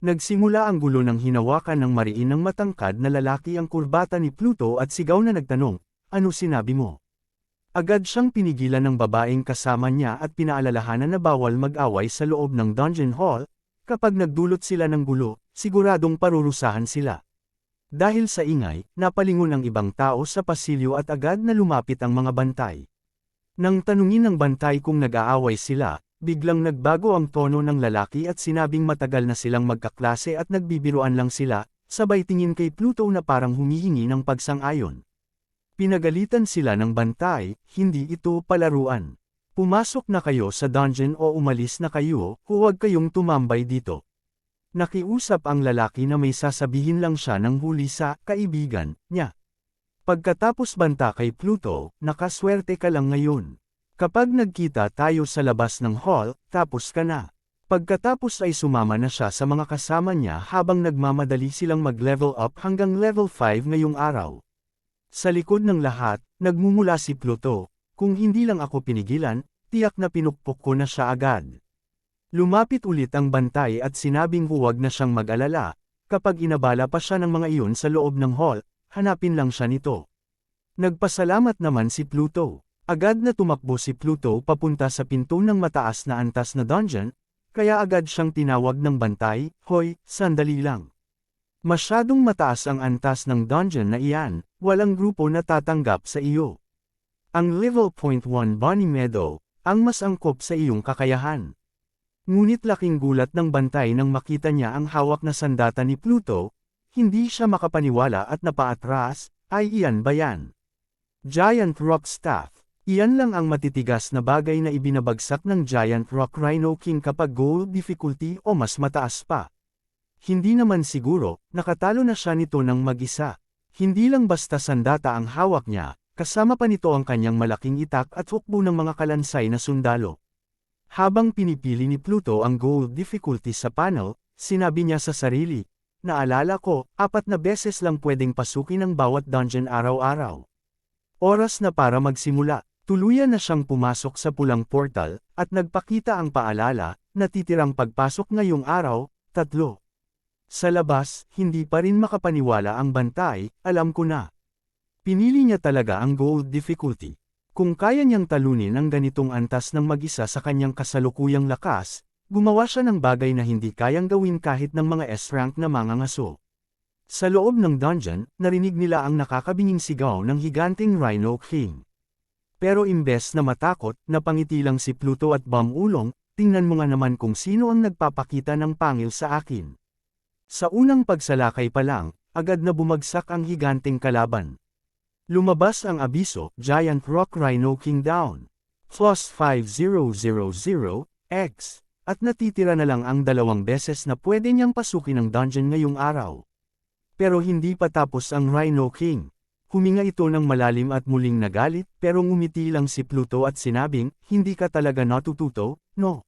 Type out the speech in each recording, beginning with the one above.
Nagsimula ang gulo ng hinawakan ng mariin ng matangkad na lalaki ang kurbata ni Pluto at sigaw na nagtanong, "Ano sinabi mo?" Agad siyang pinigilan ng babaeng kasama niya at pinaalalahanan na bawal mag-away sa loob ng dungeon hall, kapag nagdulot sila ng gulo, siguradong parurusahan sila. Dahil sa ingay, napalingon ang ibang tao sa pasilyo at agad na lumapit ang mga bantay. Nang tanungin ng bantay kung nag-aaway sila, biglang nagbago ang tono ng lalaki at sinabing matagal na silang magkaklase at nagbibiruan lang sila, sabay tingin kay Pluto na parang humihingi ng pagsang-ayon. Pinagalitan sila ng bantay, hindi ito palaruan. Pumasok na kayo sa dungeon o umalis na kayo, huwag kayong tumambay dito. Nakiusap ang lalaki na may sasabihin lang siya ng huli sa kaibigan niya. Pagkatapos banta kay Pluto, nakaswerte ka lang ngayon. Kapag nagkita tayo sa labas ng hall, tapos ka na. Pagkatapos ay sumama na siya sa mga kasama niya habang nagmamadali silang mag-level up hanggang level 5 ngayong araw. Sa likod ng lahat, nagmumula si Pluto, "Kung hindi lang ako pinigilan, tiyak na pinukpok ko na siya agad." Lumapit ulit ang bantay at sinabing huwag na siyang mag-alala, kapag inabala pa siya ng mga iyon sa loob ng hall, hanapin lang siya nito. Nagpasalamat naman si Pluto. Agad na tumakbo si Pluto papunta sa pinto ng mataas na antas na dungeon, kaya agad siyang tinawag ng bantay, "Hoy, sandali lang. Masyadong mataas ang antas ng dungeon na iyan, walang grupo na tatanggap sa iyo. Ang level 1 Bonnie Meadow, ang mas angkop sa iyong kakayahan." Ngunit laking gulat ng bantay nang makita niya ang hawak na sandata ni Pluto, hindi siya makapaniwala at napaatras, "Ay iyan ba yan? Giant Rock Staff. Iyan lang ang matitigas na bagay na ibinabagsak ng Giant Rock Rhino King kapag gold difficulty o mas mataas pa. Hindi naman siguro, nakatalo na siya nito ng mag-isa. Hindi lang basta sandata ang hawak niya, kasama pa nito ang kanyang malaking itak at hukbo ng mga kalansay na sundalo." Habang pinipili ni Pluto ang gold difficulty sa panel, sinabi niya sa sarili, "Naalala ko, 4 na beses lang pwedeng pasukin ang bawat dungeon araw-araw. Oras na para magsimula." Tuluyan na siyang pumasok sa pulang portal, at nagpakita ang paalala, "Natitirang pagpasok ngayong araw, 3. Sa labas, hindi pa rin makapaniwala ang bantay, "Alam ko na." Pinili niya talaga ang gold difficulty. Kung kaya niyang talunin ang ganitong antas ng mag-isa sa kanyang kasalukuyang lakas, gumawa siya ng bagay na hindi kayang gawin kahit ng mga S-rank na mangangaso. Sa loob ng dungeon, narinig nila ang nakakabinging sigaw ng higanting Rhino King. Pero imbes na matakot, napangiti lang si Pluto at bumulong, "Tingnan mo nga naman kung sino ang nagpapakita ng pangil sa akin." Sa unang pagsalakay pa lang, agad na bumagsak ang higanting kalaban. Lumabas ang abiso, "Giant Rock Rhino King down. Plus 5000 X. At natitira na lang ang 2 beses na pwede niyang pasukin ang dungeon ngayong araw." Pero hindi pa tapos ang Rhino King. Huminga ito ng malalim at muling nagalit, pero ngumiti lang si Pluto at sinabing, "Hindi ka talaga natututo, no?"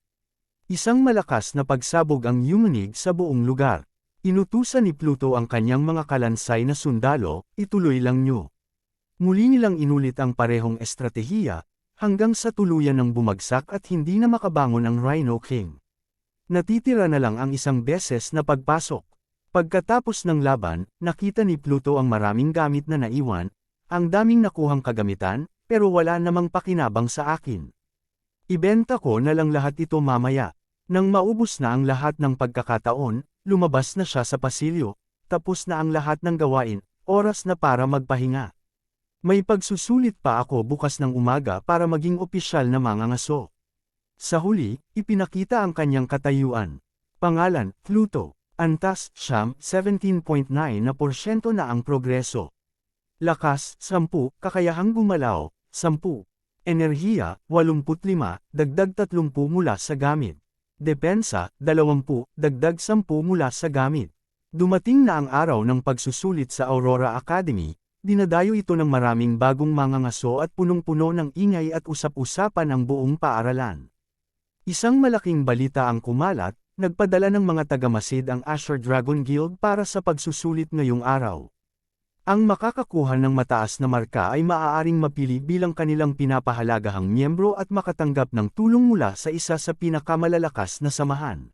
Isang malakas na pagsabog ang yumanig sa buong lugar. Inutusan ni Pluto ang kanyang mga kalansay na sundalo, "Ituloy lang nyo." Muli nilang inulit ang parehong estratehiya, hanggang sa tuluyan ng bumagsak at hindi na makabangon ang Rhino King. Natitira na lang ang isang beses na pagpasok. Pagkatapos ng laban, nakita ni Pluto ang maraming gamit na naiwan, ang daming nakuhang kagamitan, pero wala namang pakinabang sa akin. Ibenta ko na lang lahat ito mamaya. Nang maubos na ang lahat ng pagkakataon, lumabas na siya sa pasilyo, tapos na ang lahat ng gawain, oras na para magpahinga. May pagsusulit pa ako bukas ng umaga para maging opisyal na mangangaso. Sa huli, ipinakita ang kanyang katayuan. Pangalan, Pluto. Antas, 17.9% na ang progreso. Lakas, 10, kakayahang gumalaw, 10. Enerhiya, 85, dagdag 30 mula sa gamit. Depensa, 20, dagdag 10 mula sa gamit. Dumating na ang araw ng pagsusulit sa Aurora Academy, dinadayo ito ng maraming bagong mangangaso at punong-puno ng ingay at usap-usapan ang buong paaralan. Isang malaking balita ang kumalat, nagpadala ng mga tagamasid ang Azure Dragon Guild para sa pagsusulit ngayong araw. Ang makakakuha ng mataas na marka ay maaaring mapili bilang kanilang pinapahalagahang miyembro at makatanggap ng tulong mula sa isa sa pinakamalalakas na samahan.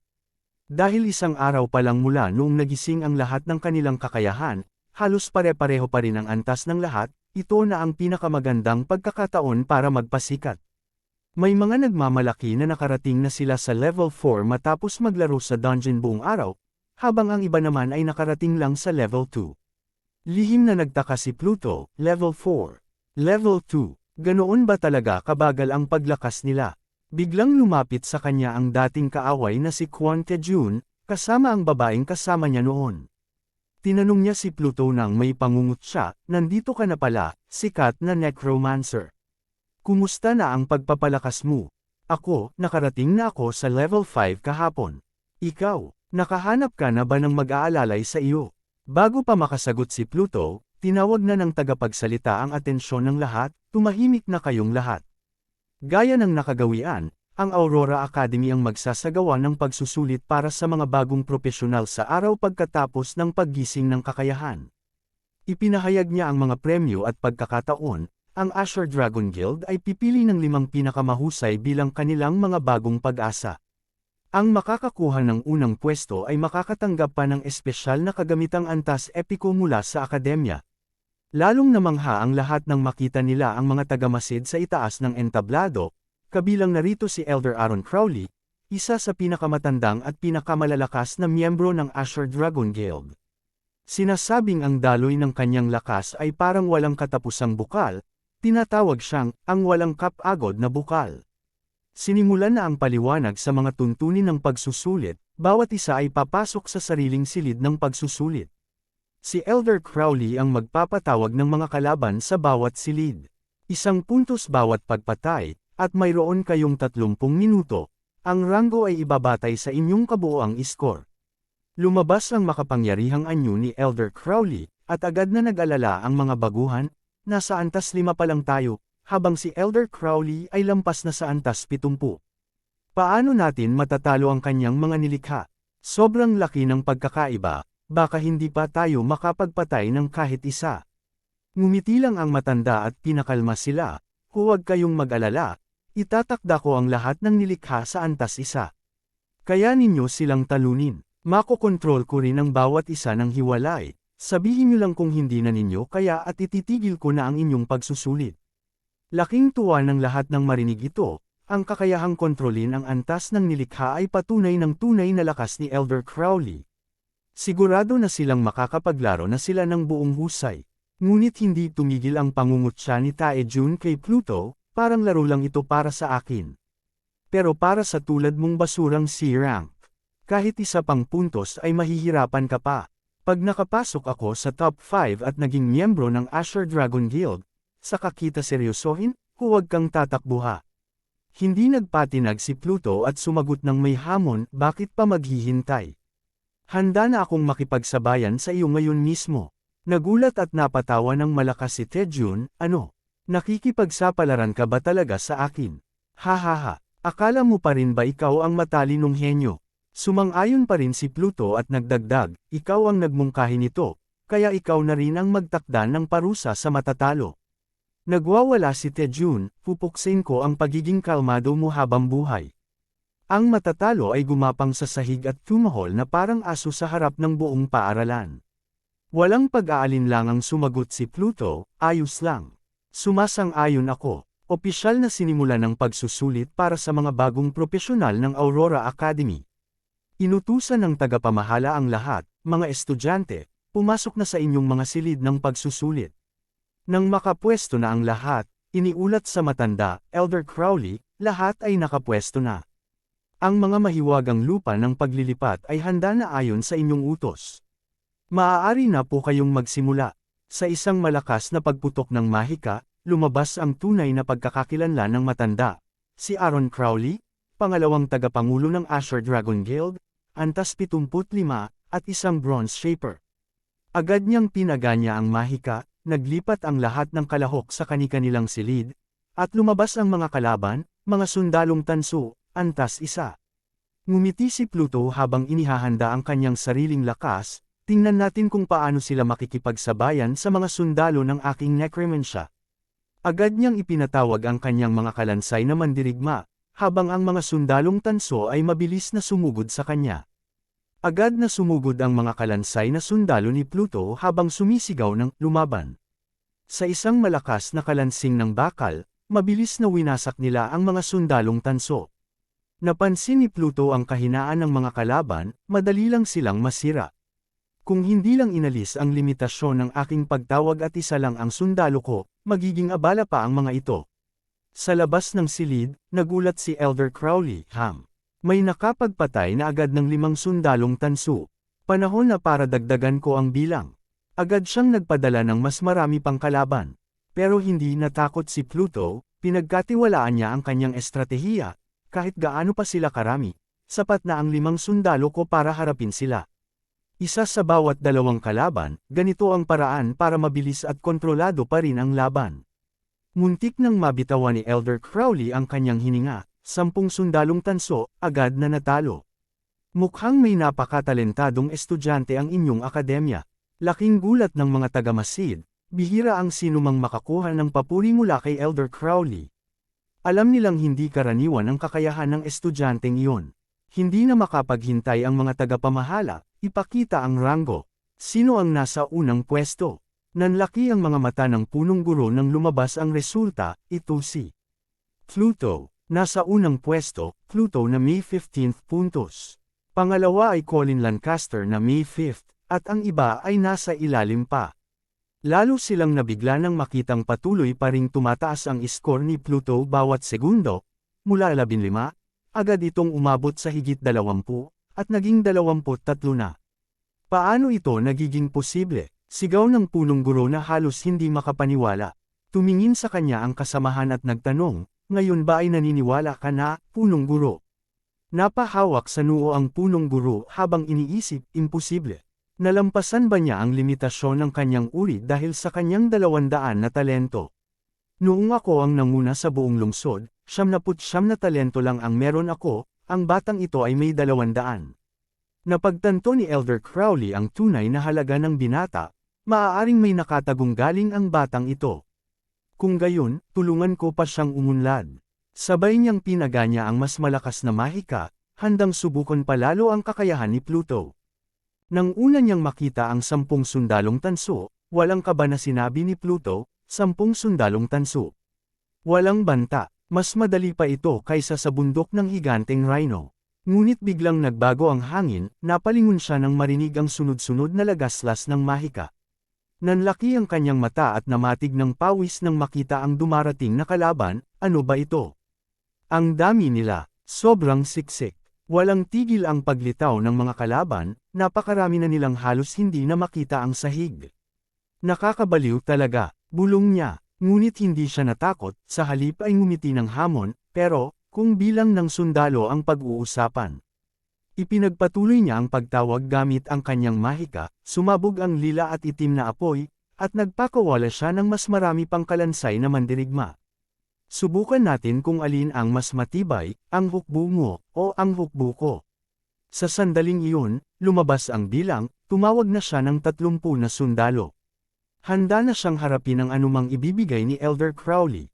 Dahil isang araw pa lang mula noong nagising ang lahat ng kanilang kakayahan, halos pare-pareho pa rin ang antas ng lahat, ito na ang pinakamagandang pagkakataon para magpasikat. May mga nagmamalaki na nakarating na sila sa level 4 matapos maglaro sa dungeon buong araw, habang ang iba naman ay nakarating lang sa level 2. Lihim na nagtaka si Pluto, level 4. Level 2, ganoon ba talaga kabagal ang paglakas nila? Biglang lumapit sa kanya ang dating kaaway na si Kwon Tae-jun, kasama ang babaeng kasama niya noon. Tinanong niya si Pluto nang may pangungot siya, nandito ka na pala, sikat na necromancer. Kumusta na ang pagpapalakas mo? Ako, nakarating na ako sa level 5 kahapon. Ikaw, nakahanap ka na ba ng mag-aalalay sa iyo? Bago pa makasagot si Pluto, tinawag na ng tagapagsalita ang atensyon ng lahat, tumahimik na kayong lahat. Gaya ng nakagawian, ang Aurora Academy ang magsasagawa ng pagsusulit para sa mga bagong profesional sa araw pagkatapos ng paggising ng kakayahan. Ipinahayag niya ang mga premyo at pagkakataon, ang Azure Dragon Guild ay pipili ng 5 pinakamahusay bilang kanilang mga bagong pag-asa. Ang makakakuha ng unang pwesto ay makakatanggap pa ng espesyal na kagamitang antas epiko mula sa akademya. Lalong namangha ang lahat nang makita nila ang mga tagamasid sa itaas ng entablado, kabilang narito si Elder Aaron Crowley, isa sa pinakamatandang at pinakamalalakas na miyembro ng Azure Dragon Guild. Sinasabing ang daloy ng kanyang lakas ay parang walang katapusang bukal, tinatawag siyang ang walang kapagod na bukal. Sinimulan na ang paliwanag sa mga tuntunin ng pagsusulit, bawat isa ay papasok sa sariling silid ng pagsusulit. Si Elder Crowley ang magpapatawag ng mga kalaban sa bawat silid. 1 puntos bawat pagpatay, at mayroon kayong 30 minuto. Ang ranggo ay ibabatay sa inyong kabuoang iskor. Lumabas ang makapangyarihang anyo ni Elder Crowley, at agad na nag-alala ang mga baguhan, nasa antas 5 pa lang tayo, habang si Elder Crowley ay lampas na sa antas 70. Paano natin matatalo ang kanyang mga nilikha? Sobrang laki ng pagkakaiba. Baka hindi pa tayo makapagpatay ng kahit isa. Ngumiti lang ang matanda at pinakalma sila, huwag kayong mag-alala, itatakda ko ang lahat ng nilikha sa antas 1. Kaya ninyo silang talunin, makokontrol ko rin ang bawat isa ng hiwalay, sabihin nyo lang kung hindi na ninyo kaya at ititigil ko na ang inyong pagsusulit. Laking tuwa ng lahat ng marinig ito, ang kakayahang kontrolin ang antas ng nilikha ay patunay ng tunay na lakas ni Elder Crowley. Sigurado na silang makakapaglaro na sila ng buong husay. Ngunit hindi tumigil ang pangungutya ni Tae-jun kay Pluto, parang laro lang ito para sa akin. Pero para sa tulad mong basurang C-rank, kahit 1 pang puntos ay mahihirapan ka pa. Pag nakapasok ako sa top 5 at naging miyembro ng Azure Dragon Guild, saka kita seryosohin, huwag kang tatakbuha. Hindi nagpatinag si Pluto at sumagot ng may hamon, bakit pa maghihintay? Handa na akong makipagsabayan sa iyo ngayon mismo. Nagulat at napatawa ng malakas si Tae-jun, ano? Nakikipagsapalaran ka ba talaga sa akin? Hahaha, akala mo pa rin ba ikaw ang matalinong henyo? Sumang-ayon pa rin si Pluto at nagdagdag, ikaw ang nagmungkahi nito, kaya ikaw na rin ang magtakda ng parusa sa matatalo. Nagwawala si Tae-jun, pupuksin ko ang pagiging kalmado mo habang buhay. Ang matatalo ay gumapang sa sahig at tumahol na parang aso sa harap ng buong paaralan. Walang pag-aalinlangang sumagot si Pluto, ayos lang. Sumasang-ayon ako. Opisyal na sinimulan ng pagsusulit para sa mga bagong profesional ng Aurora Academy. Inutusan ng tagapamahala ang lahat, mga estudyante, pumasok na sa inyong mga silid ng pagsusulit. Nang makapwesto na ang lahat, iniulat sa matanda, Elder Crowley, lahat ay nakapwesto na. Ang mga mahiwagang lupa ng paglilipat ay handa na ayon sa inyong utos. Maaari na po kayong magsimula. Sa isang malakas na pagputok ng mahika, lumabas ang tunay na pagkakakilanlan ng matanda. Si Aaron Crowley, pangalawang tagapangulo ng Azure Dragon Guild, antas 75, at isang bronze shaper. Agad niyang pinaganya ang mahika, naglipat ang lahat ng kalahok sa kani-kanilang silid, at lumabas ang mga kalaban, mga sundalong tanso, antas 1. Ngumiti si Pluto habang inihahanda ang kanyang sariling lakas, tingnan natin kung paano sila makikipagsabayan sa mga sundalo ng aking necromancia. Agad niyang ipinatawag ang kanyang mga kalansay na mandirigma, habang ang mga sundalong tanso ay mabilis na sumugod sa kanya. Agad na sumugod ang mga kalansay na sundalo ni Pluto habang sumisigaw ng lumaban. Sa isang malakas na kalansing ng bakal, mabilis na winasak nila ang mga sundalong tanso. Napansin ni Pluto ang kahinaan ng mga kalaban, madali lang silang masira. Kung hindi lang inalis ang limitasyon ng aking pagtawag at isa lang ang sundalo ko, magiging abala pa ang mga ito. Sa labas ng silid, nagulat si Elder Crowley, May nakapagpatay na agad ng 5 sundalong tanso. Panahon na para dagdagan ko ang bilang. Agad siyang nagpadala ng mas marami pang kalaban. Pero hindi natakot si Pluto, pinagkatiwalaan niya ang kanyang estratehiya. Kahit gaano pa sila karami, sapat na ang 5 sundalo ko para harapin sila. Isa sa bawat 2 kalaban, ganito ang paraan para mabilis at kontrolado pa rin ang laban. Muntik nang mabitawan ni Elder Crowley ang kanyang hininga, 10 sundalong tanso, agad na natalo. Mukhang may napakatalentadong estudyante ang inyong akademya. Laking gulat ng mga taga-Masid, bihira ang sinumang makakuha ng papuri mula kay Elder Crowley. Alam nilang hindi karaniwan ang kakayahan ng estudyanteng iyon. Hindi na makapaghintay ang mga tagapamahala, ipakita ang ranggo. Sino ang nasa unang pwesto? Nanlaki ang mga mata ng punong guro nang lumabas ang resulta, ito si Pluto. Nasa unang pwesto, Pluto na may 15 puntos. Pangalawa ay Colin Lancaster na may 5th, at ang iba ay nasa ilalim pa. Lalo silang nabigla nang makitang patuloy pa ring tumataas ang iskor ni Pluto bawat segundo, mula 15, agad itong umabot sa higit 20, at naging 23 na. Paano ito nagiging posible? Sigaw ng punong guro na halos hindi makapaniwala. Tumingin sa kanya ang kasamahan at nagtanong, ngayon ba ay naniniwala ka na, punong guro? Napahawak sa noo ang punong guro habang iniisip, imposible. Nalampasan ba niya ang limitasyon ng kanyang uri dahil sa kanyang 200 na talento? Noong ako ang nanguna sa buong lungsod, 99 na talento lang ang meron ako, ang batang ito ay may 200. Napagtanto ni Elder Crowley ang tunay na halaga ng binata, maaaring may nakatagong galing ang batang ito. Kung gayon, tulungan ko pa siyang umunlad. Sabay niyang pinaganya ang mas malakas na mahika, handang subukan palalo ang kakayahan ni Pluto. Nang una niyang makita ang 10 sundalong tanso, walang kaba na sinabi ni Pluto, 10 sundalong tanso. Walang banta, mas madali pa ito kaysa sa bundok ng higanteng rhino. Ngunit biglang nagbago ang hangin, napalingon siya nang marinig ang sunod-sunod na lagaslas ng mahika. Nanlaki ang kanyang mata at namatig ng pawis nang makita ang dumarating na kalaban, ano ba ito? Ang dami nila, sobrang siksik. Walang tigil ang paglitaw ng mga kalaban, napakarami na nilang halos hindi na makita ang sahig. Nakakabaliw talaga, bulong niya, ngunit hindi siya natakot, sa halip ay ngumiti ng hamon, pero, kung bilang ng sundalo ang pag-uusapan. Ipinagpatuloy niya ang pagtawag gamit ang kanyang mahika, sumabog ang lila at itim na apoy, at nagpakawala siya ng mas marami pang kalansay na mandirigma. Subukan natin kung alin ang mas matibay, ang hukbo mo, o ang hukbo ko. Sa sandaling iyon, lumabas ang bilang, tumawag na siya ng 30 na sundalo. Handa na siyang harapin ang anumang ibibigay ni Elder Crowley.